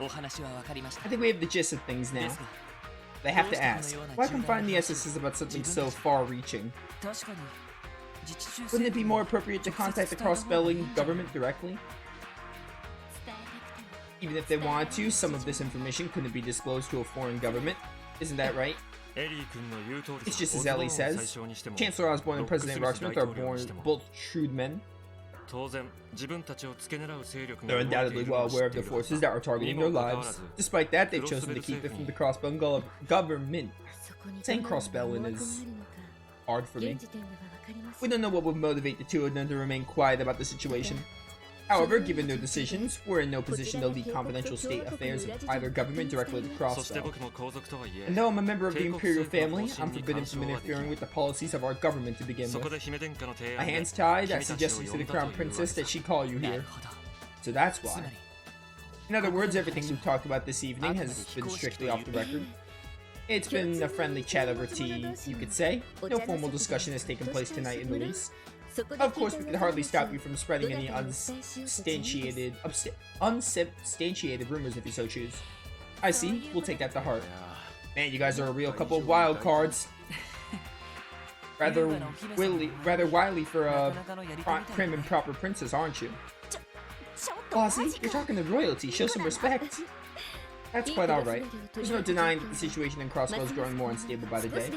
I think we have the gist of things now. They have to ask, why confine the SSs about something so far-reaching? Wouldn't it be more appropriate to contact the cross-spelling government directly? Even if they wanted to, some of this information couldn't be disclosed to a foreign government. Isn't that right? It's just as Ellie says. Chancellor Osborne and President Rocksmith are both shrewd men. They're undoubtedly well aware of the forces that are targeting their lives. Despite that, they've chosen to keep it from the cross-spelling government. Saying cross-spelling is hard for me. We don't know what would motivate the two of them to remain quiet about the situation. However, given their decisions, we're in no position to leak confidential state affairs of either government directly to Crossspell. And though I'm a member of the Imperial family, I'm forbidden from interfering with the policies of our government to begin with. My hands tied, I suggested to the Crown Princess that she call you here. So that's why. In other words, everything we've talked about this evening has been strictly off the record. It's been a friendly chat over tea, you could say. No formal discussion has taken place tonight in the least. Of course, we could hardly stop you from spreading any unsubstantiated rumors if you so choose. I see, we'll take that to heart. Man, you guys are a real couple of wild cards. Rather wily for a prim and proper princess, aren't you? Bossy, you're talking to royalty, show some respect. That's quite alright. There's no denying that the situation in Crossspell is growing more unstable by the day.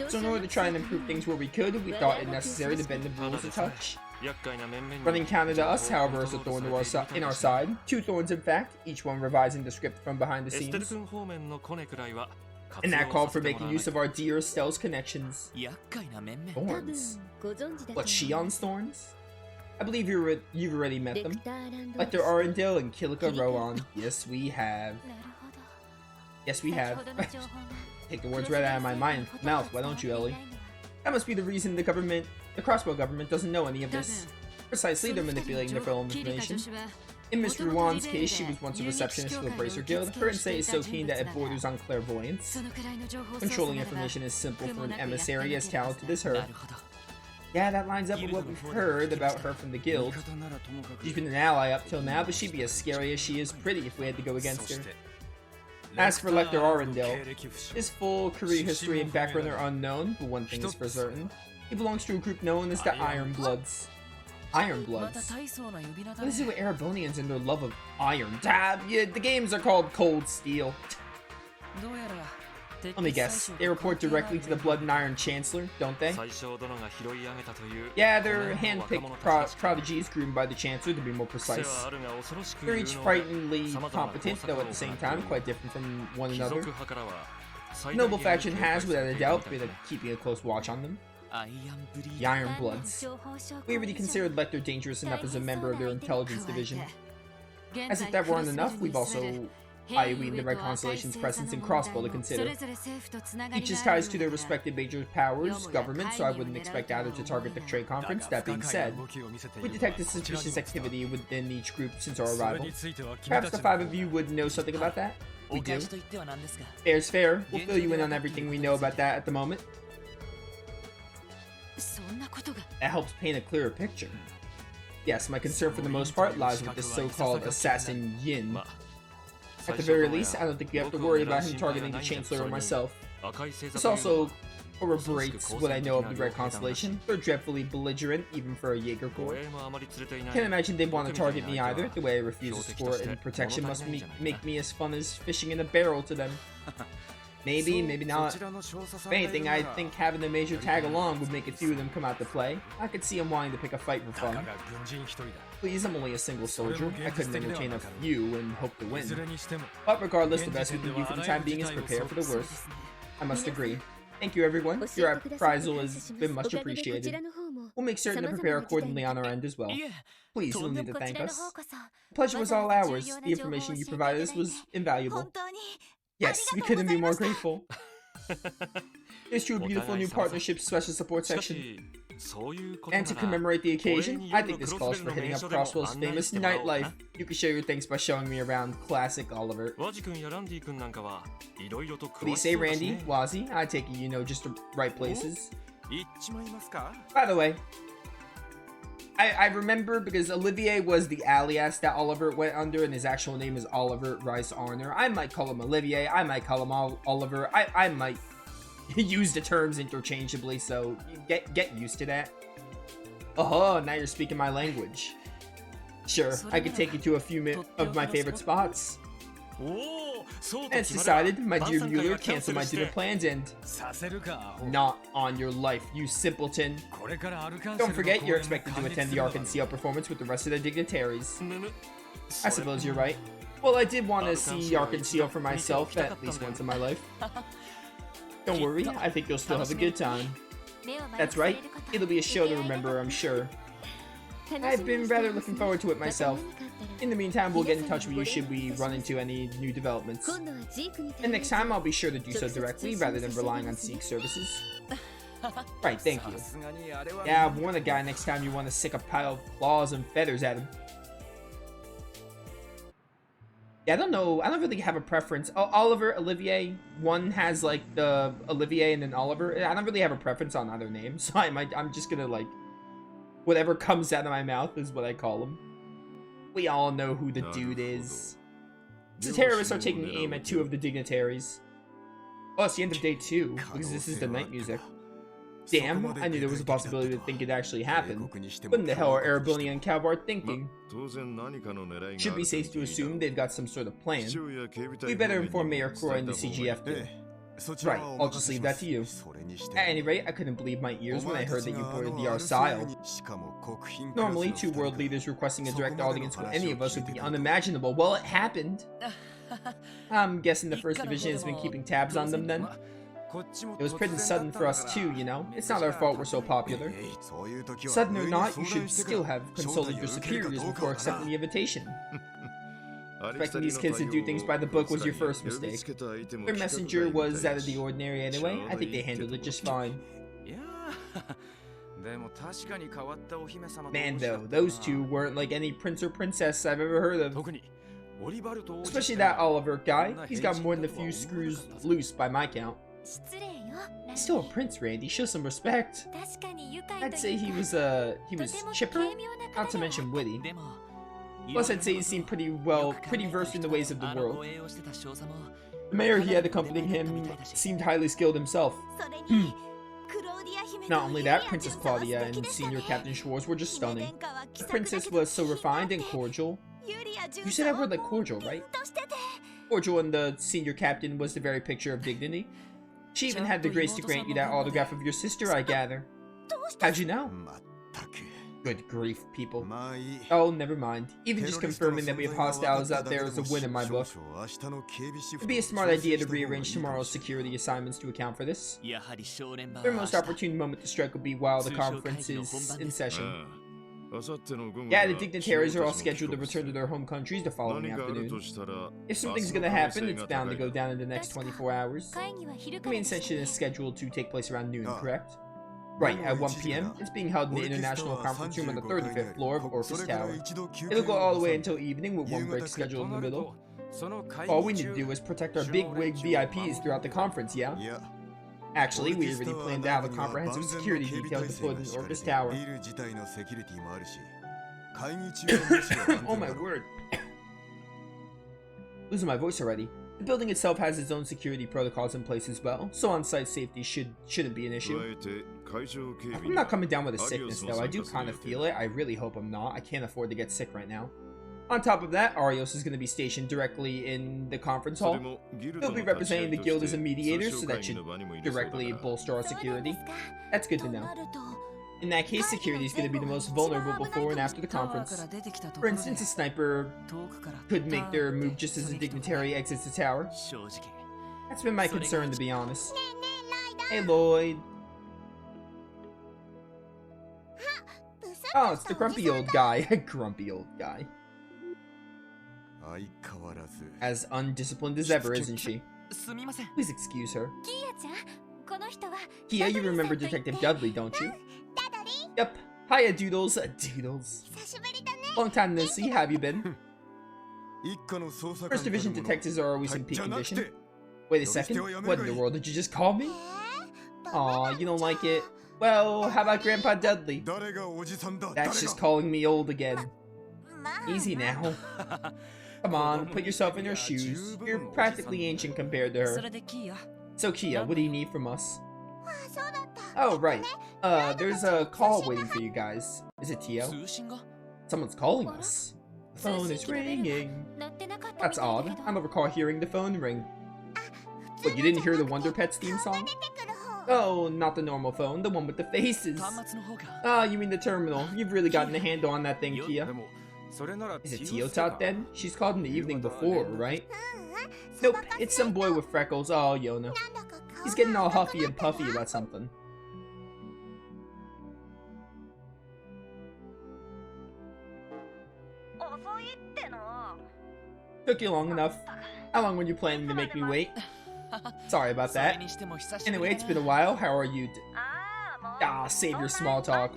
So in order to try and improve things where we could, we thought it necessary to bend the rules a touch. Running counter to us, however, is a thorn to in our side. Two thorns, in fact, each one revising the script from behind the scenes. And that called for making use of our dear Estelle's connections. Thorns? What, Shion's thorns? I believe you've already met them. Lecter Arundel and Kilika Rowan. Yes, we have. Yes, we have. Take the words right out of my mouth, why don't you, Ellie? That must be the reason the Crossbow government doesn't know any of this. Precisely, they're manipulating their own information. In Miss Ruan's case, she was once a receptionist for the Bracer Guild. Her insight is so keen that it borders on clairvoyance. Controlling information is simple for an emissary as talented as her. Yeah, that lines up with what we've heard about her from the guild. She's been an ally up till now, but she'd be as scary as she is pretty if we had to go against her. As for Lecter Arundel, his full career history and background are unknown, but one thing is for certain. He belongs to a group known as the Iron Bloods. Iron Bloods? What is it with Erebonians and their love of iron? Yeah, the games are called Cold Steel. Let me guess, they report directly to the Blood and Iron Chancellor, don't they? Yeah, they're hand-picked prodigies groomed by the Chancellor, to be more precise. They're each frighteningly competent, though at the same time quite different from one another. The noble faction has, without a doubt, been keeping a close watch on them. The Iron Bloods. We already considered Lecter dangerous enough as a member of their intelligence division. As if that weren't enough, we've also IOE the Red Constellation's presence in Crossbow to consider. Each has ties to their respective major powers, government, so I wouldn't expect either to target the trade conference. That being said, we detected suspicious activity within each group since our arrival. Perhaps the five of you would know something about that? We do. Fair's fair. We'll fill you in on everything we know about that at the moment. That helps paint a clearer picture. Yes, my concern for the most part lies with this so-called assassin Yin. At the very least, I don't think you have to worry about him targeting the Chancellor or myself. This also corroborates what I know of the Red Constellation. They're dreadfully belligerent, even for a Jaeger Corps. Can't imagine they'd want to target me either. The way I refuse support and protection must make me as fun as fishing in a barrel to them. Maybe, maybe not. If anything, I think having a major tag along would make a few of them come out to play. I could see him wanting to pick a fight for fun. Please, I'm only a single soldier. I couldn't entertain a few and hope to win. But regardless, the best we can do for the time being is prepare for the worst. I must agree. Thank you, everyone. Your appraisal has been much appreciated. We'll make certain to prepare accordingly on our end as well. Please, you'll need to thank us. The pleasure was all ours. The information you provided us was invaluable. Yes, we couldn't be more grateful. Here's to a beautiful new partnership special support section. And to commemorate the occasion, I think this calls for hitting up Crosswell's famous nightlife. You can show your thanks by showing me around classic Oliver. What do you say, Randy? Wazzy? I take it you know just the right places. By the way, I remember because Olivier was the alias that Oliver went under, and his actual name is Oliver Rice Arner. I might call him Olivier. I might call him Oliver. I might use the terms interchangeably, so get used to that. Oh, now you're speaking my language. Sure, I could take you to a few of my favorite spots. And it's decided, my dear Mueller, cancel my dinner plans and... Not on your life, you simpleton. Don't forget, you're expected to attend the Arc and Seal performance with the rest of the dignitaries. I suppose you're right. Well, I did want to see Arc and Seal for myself at least once in my life. Don't worry, I think you'll still have a good time. That's right, it'll be a show to remember, I'm sure. I've been rather looking forward to it myself. In the meantime, we'll get in touch with you should we run into any new developments. And next time, I'll be sure to do so directly rather than relying on Seek services. Right, thank you. Yeah, warn a guy next time you want to stick a pile of claws and feathers at him. Yeah, I don't know. I don't really have a preference. Oh, Oliver, Olivier. One has like the Olivier and then Oliver. I don't really have a preference on either name, so I'm just gonna like whatever comes out of my mouth is what I call him. We all know who the dude is. The terrorists are taking aim at 2 of the dignitaries. Oh, it's the end of day 2 because this is the night music. Damn, I knew there was a possibility to think it actually happened. What in the hell are Erebonian and Calvar thinking? Should be safe to assume they've got some sort of plan. We better inform Mayor Croy and the CGF too. Right, I'll just leave that to you. At any rate, I couldn't believe my ears when I heard that you boarded the Arsile. Normally, 2 world leaders requesting a direct audience with any of us would be unimaginable. Well, it happened. I'm guessing the First Division has been keeping tabs on them then? It was pretty sudden for us too, you know? It's not our fault we're so popular. Sudden or not, you should still have consulted your superiors before accepting the invitation. Expecting these kids to do things by the book was your first mistake. Their messenger was out of the ordinary anyway. I think they handled it just fine. Man though, those 2 weren't like any prince or princess I've ever heard of. Especially that Oliver guy. He's got more than a few screws loose by my count. He's still a prince, Randy. Show some respect. I'd say he was chipper, not to mention witty. Plus, I'd say he seemed pretty versed in the ways of the world. The mayor he had accompanying him seemed highly skilled himself. Not only that, Princess Claudia and Senior Captain Schwartz were just stunning. The princess was so refined and cordial. You said that word like cordial, right? Cordial and the Senior Captain was the very picture of dignity. She even had the grace to grant you that autograph of your sister, I gather. How'd you know? Good grief, people. Oh, never mind. Even just confirming that we have hostiles out there is a win in my book. It'd be a smart idea to rearrange tomorrow's security assignments to account for this. Their most opportune moment to strike will be while the conference is in session. Yeah, the dignitaries are all scheduled to return to their home countries the following afternoon. If something's gonna happen, it's bound to go down in the next 24 hours. The main session is scheduled to take place around noon, correct? Right, at 1 PM, it's being held in the International Conference Room on the 35th floor of Orpheus Tower. It'll go all the way until evening with one break scheduled in the middle. All we need to do is protect our big-wig VIPs throughout the conference, yeah? Actually, we already planned to have a comprehensive security detail deployed in Orpheus Tower. Oh my word. Losing my voice already. The building itself has its own security protocols in place as well, so on-site safety shouldn't be an issue. I'm not coming down with a sickness though, I do kind of feel it. I really hope I'm not. I can't afford to get sick right now. On top of that, Arios is going to be stationed directly in the conference hall. He'll be representing the guild as a mediator, so that should directly bolster our security. That's good to know. In that case, security is going to be the most vulnerable before and after the conference. For instance, a sniper could make their move just as a dignitary exits the tower. That's been my concern, to be honest. Hey, Lloyd. Oh, it's the grumpy old guy. Grumpy old guy. As undisciplined as ever, isn't she? Please excuse her. Kia, you remember Detective Dudley, don't you? Yep. Hiya, Doodles. Doodles. Long time no see, have you been? First Division detectives are always in peak condition. Wait a second, what in the world, did you just call me? Aw, you don't like it? Well, how about Grandpa Dudley? That's just calling me old again. Easy now. Come on, put yourself in her shoes. You're practically ancient compared to her. So Kia, what do you need from us? Oh, right. There's a call waiting for you guys. Is it Tio? Someone's calling us. The phone is ringing. That's odd. I don't recall hearing the phone ring. What, you didn't hear the Wonder Pets theme song? Oh, not the normal phone, the one with the faces. Ah, you mean the terminal. You've really gotten a handle on that thing, Kia. Is it Tiotot then? She's called in the evening before, right? Nope, it's some boy with freckles. Oh, Jona. He's getting all huffy and puffy about something. Took you long enough. How long were you planning to make me wait? Sorry about that. Anyway, it's been a while. How are you? Save your small talk.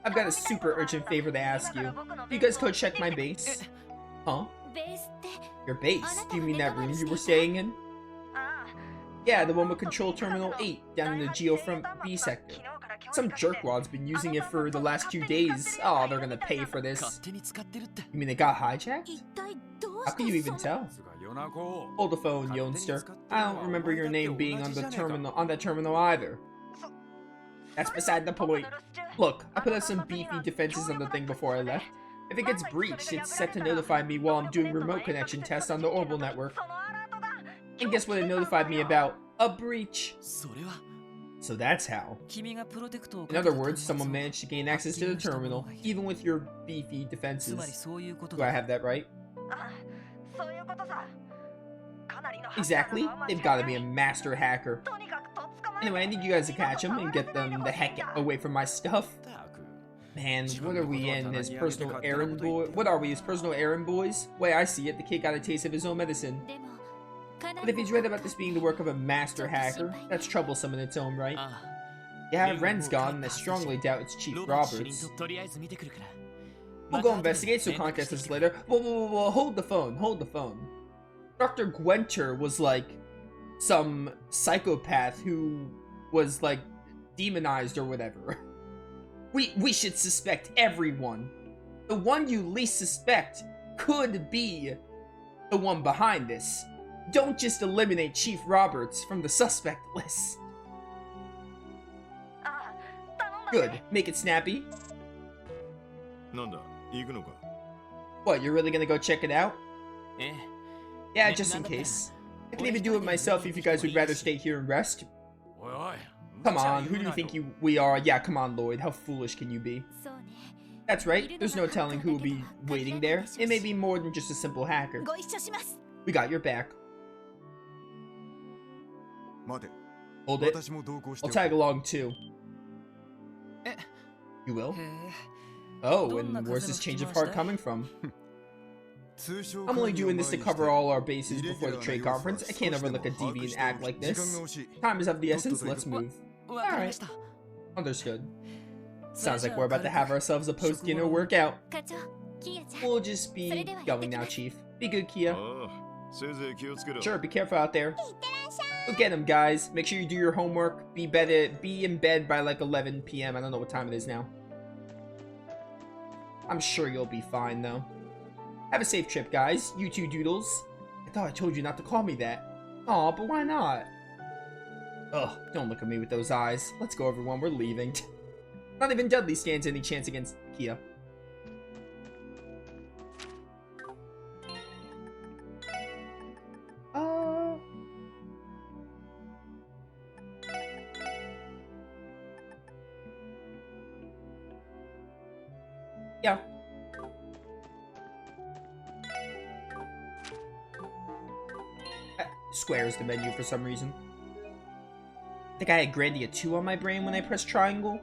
I've got a super urgent favor to ask you. You guys go check my base. Huh? Your base? Do you mean that room you were staying in? Yeah, the one with Control Terminal 8 down in the Geofront B sector. Some jerkwad's been using it for the last 2 days. Oh, they're gonna pay for this. You mean they got hijacked? How can you even tell? Hold the phone, Youngster. I don't remember your name being on that terminal either. That's beside the point. Look, I put out some beefy defenses on the thing before I left. If it gets breached, it's set to notify me while I'm doing remote connection tests on the Orbital network. And guess what it notified me about? A breach. So that's how. In other words, someone managed to gain access to the terminal, even with your beefy defenses. Do I have that right? Exactly. They've got to be a master hacker. Anyway, I need you guys to catch them and get them the heck away from my stuff. Man, what are we in as personal errand boy? What are we as personal errand boys? Way I see it, the kid got a taste of his own medicine. But if he's read about this being the work of a master hacker, that's troublesome in its own right. Yeah, Ren's gone, and I strongly doubt it's Chief Roberts. We'll go investigate, so contact us later. Whoa, hold the phone. Dr. Gwenter was like some psychopath who was like demonized or whatever. We should suspect everyone. The one you least suspect could be the one behind this. Don't just eliminate Chief Roberts from the suspect list. Good. Make it snappy. What, you're really gonna go check it out? Yeah, just in case. I can even do it myself if you guys would rather stay here and rest. Come on, who do you think we are? Yeah, come on, Lloyd. How foolish can you be? That's right. There's no telling who will be waiting there. It may be more than just a simple hacker. We got your back. Hold it. I'll tag along too. You will? Oh, and where's this change of heart coming from? I'm only doing this to cover all our bases before the trade conference. I can't overlook a deviant act like this. Time is of the essence, let's move. Alright. Understood. Sounds like we're about to have ourselves a post-dinner workout. We'll just be going now, Chief. Be good, Kia. Sure, be careful out there. Go get him, guys. Make sure you do your homework. Be in bed by like 11 p.m. I don't know what time it is now. I'm sure you'll be fine, though. Have a safe trip, guys. You two doodles. I thought I told you not to call me that. Aw, but why not? Ugh, don't look at me with those eyes. Let's go, everyone. We're leaving. Not even Dudley stands any chance against Kia. Yeah. Squares the menu for some reason. I think I had Grandia 2 on my brain when I pressed triangle.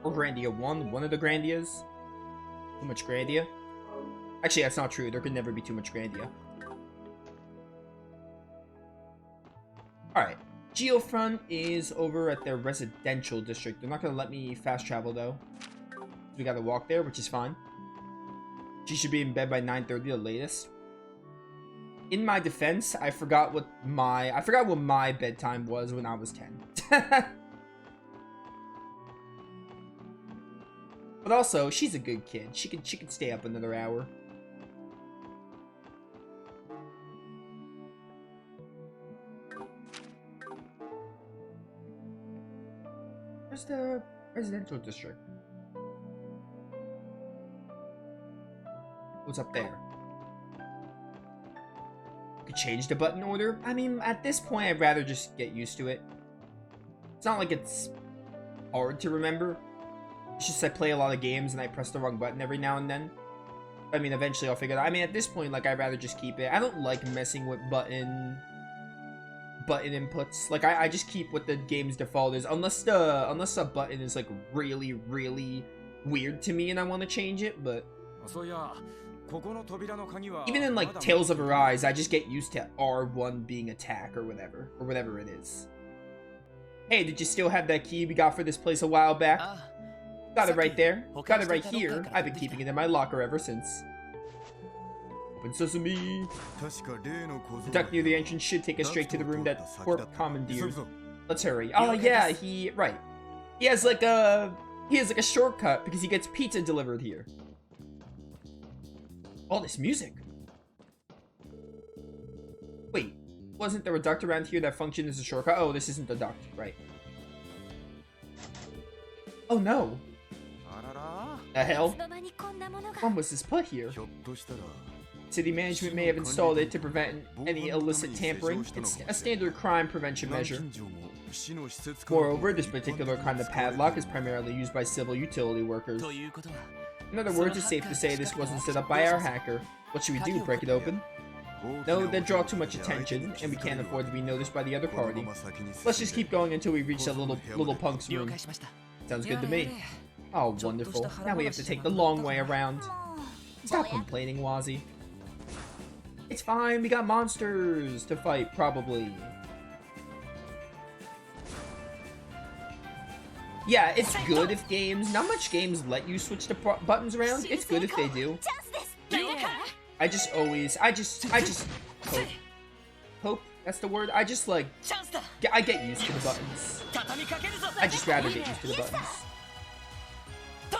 Or Grandia 1, one of the Grandias. Too much Grandia. Actually, that's not true. There could never be too much Grandia. Alright. Geofront is over at their residential district. They're not going to let me fast travel, though. We gotta walk there, which is fine. She should be in bed by 9:30 the latest. In my defense, I forgot what my bedtime was when I was 10. But also, she's a good kid. She could stay up another hour. Where's the residential district? What's up there? Could change the button order? I mean, at this point, I'd rather just get used to it. It's not like it's hard to remember. It's just I play a lot of games and I press the wrong button every now and then. I mean, eventually I'll figure it out. I mean, at this point, like, I'd rather just keep it. I don't like messing with button inputs. Like, I just keep what the game's default is. Unless a button is, like, really, really weird to me and I want to change it, but... Even in, like, Tales of Arise, I just get used to R1 being attack or whatever it is. Hey, did you still have that key we got for this place a while back? Got it right there. Got it right here. I've been keeping it in my locker ever since. Open sesame. The duck near the entrance should take us straight to the room that Corp commandeered. Let's hurry. Oh yeah, he has like a shortcut because he gets pizza delivered here. All this music. Wait, wasn't there a duct around here that functioned as a shortcut? Oh, this isn't the duct, right? Oh no. The hell? When was this put here? City management may have installed it to prevent any illicit tampering. It's a standard crime prevention measure. Moreover, this particular kind of padlock is primarily used by civil utility workers. In other words, it's safe to say this wasn't set up by our hacker. What should we do, break it open? No, that'd draw too much attention, and we can't afford to be noticed by the other party. Let's just keep going until we reach that little punk's room. Sounds good to me. Oh, wonderful. Now we have to take the long way around. Stop complaining, Wazzy. It's fine, we got monsters to fight, probably. Yeah, it's good if games... Not much games let you switch the buttons around. It's good if they do. I just hope that's the word. I just, like... I get used to the buttons. I just rather get used to the buttons.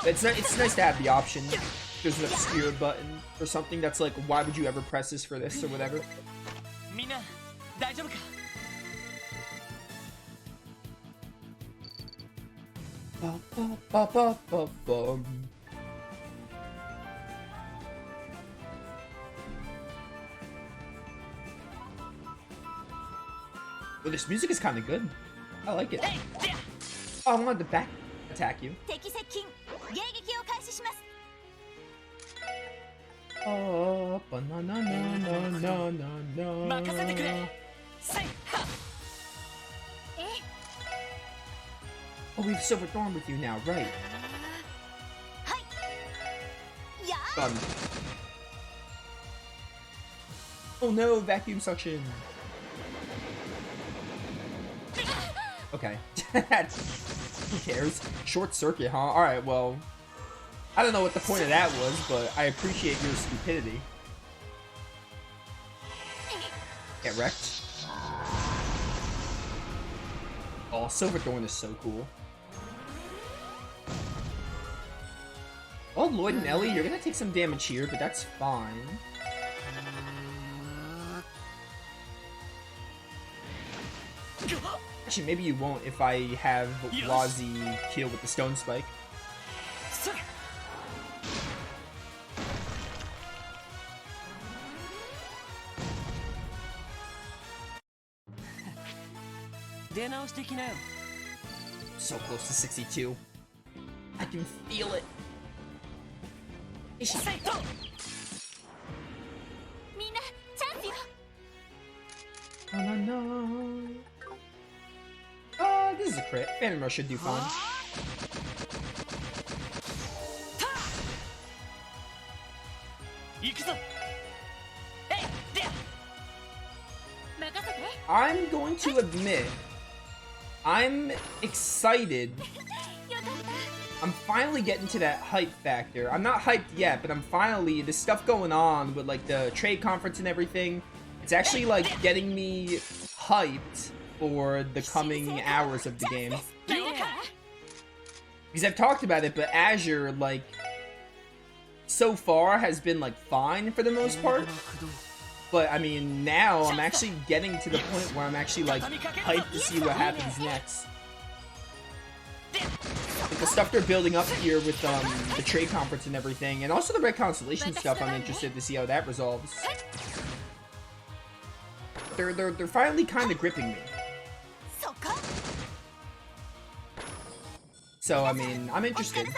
It's nice to have the option. There's an obscure button or something that's like, why would you ever press this for this or whatever. Well, this music is kind of good. I like it. Oh, I wanted to back attack you. Oh, oh, we have Silver Thorn with you now, right? Done. Oh no, vacuum suction. Okay. Who cares? Short circuit, huh? Alright, well... I don't know what the point of that was, but I appreciate your stupidity. Get wrecked. Oh, Silverthorn is so cool. Well, Lloyd and Ellie, you're gonna take some damage here, but that's fine. Actually, maybe you won't if I have Wazzy kill with the Stone Spike. So close to 62. I can feel it. Oh no. This is a crit. Phantom Rush should do fine. I'm going to admit, I'm excited. I'm finally getting to that hype factor. I'm not hyped yet, but I'm finally, the stuff going on with like the trade conference and everything, it's actually like getting me hyped for the coming hours of the game. Because I've talked about it, but Azure, like, so far has been, like, fine for the most part. But, I mean, now I'm actually getting to the point where I'm actually, like, hyped to see what happens next. Like, the stuff they're building up here with the trade conference and everything, and also the Red Constellation stuff, I'm interested to see how that resolves. They're finally kind of gripping me. So, I mean, I'm interested.